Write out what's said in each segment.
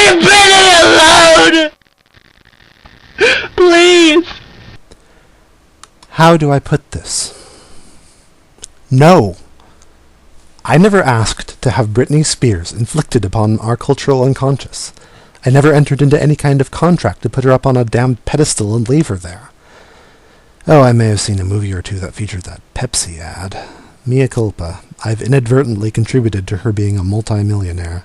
Leave Britney alone! Please! How do I put this? No! I never asked to have Britney Spears inflicted upon our cultural unconscious. I never entered into any kind of contract to put her up on a damn pedestal and leave her there. Oh, I may have seen a movie or two that featured that Pepsi ad. Mea culpa. I've inadvertently contributed to her being a multi-millionaire.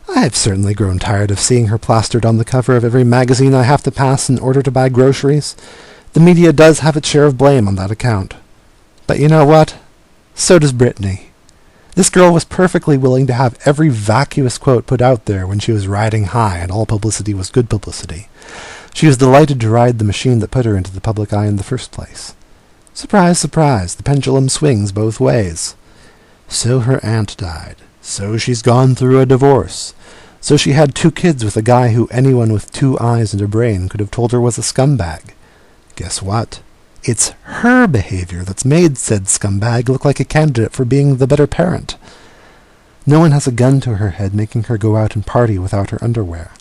I've certainly grown tired of seeing her plastered on the cover of every magazine I have to pass in order to buy groceries. The media does have its share of blame on that account. But you know what? So does Britney. This girl was perfectly willing to have every vacuous quote put out there when she was riding high and all publicity was good publicity. She was delighted to ride the machine that put her into the public eye in the first place. Surprise, surprise, the pendulum swings both ways. So her aunt died. So she's gone through a divorce. So she had 2 kids with a guy who anyone with 2 eyes and a brain could have told her was a scumbag. Guess what? It's her behavior that's made said scumbag look like a candidate for being the better parent. No one has a gun to her head making her go out and party without her underwear,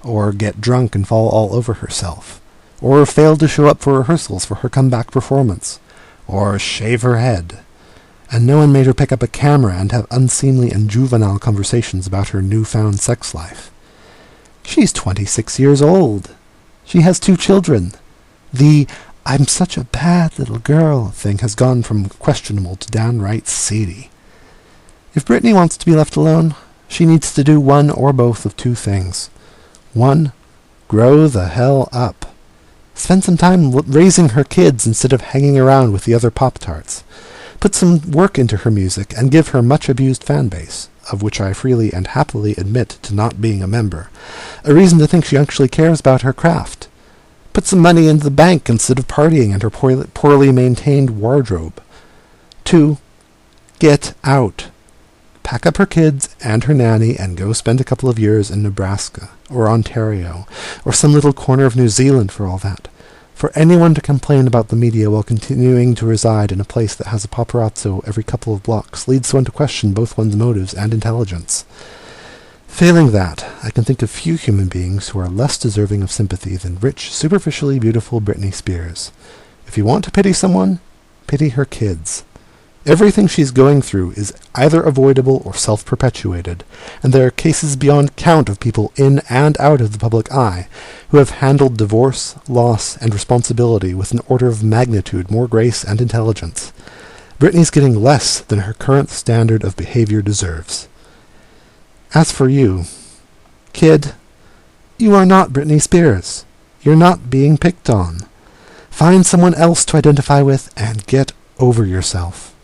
or get drunk and fall all over herself, or fail to show up for rehearsals for her comeback performance, or shave her head. And no one made her pick up a camera and have unseemly and juvenile conversations about her newfound sex life. She's 26 years old. She has 2 children. The "I'm such a bad little girl" thing has gone from questionable to downright seedy. If Britney wants to be left alone, she needs to do one or both of 2 things. 1. Grow the hell up. Spend some time raising her kids instead of hanging around with the other Pop-Tarts. Put some work into her music and give her much-abused fan base, of which I freely and happily admit to not being a member, a reason to think she actually cares about her craft. Put some money into the bank instead of partying in her poorly maintained wardrobe. 2. Get out. Pack up her kids and her nanny and go spend a couple of years in Nebraska, or Ontario, or some little corner of New Zealand for all that. For anyone to complain about the media while continuing to reside in a place that has a paparazzo every couple of blocks leads one to question both one's motives and intelligence. Failing that, I can think of few human beings who are less deserving of sympathy than rich, superficially beautiful Britney Spears. If you want to pity someone, pity her kids. Everything she's going through is either avoidable or self-perpetuated, and there are cases beyond count of people in and out of the public eye who have handled divorce, loss, and responsibility with an order of magnitude more grace and intelligence. Britney's getting less than her current standard of behavior deserves. As for you, kid, you are not Britney Spears. You're not being picked on. Find someone else to identify with and get over yourself.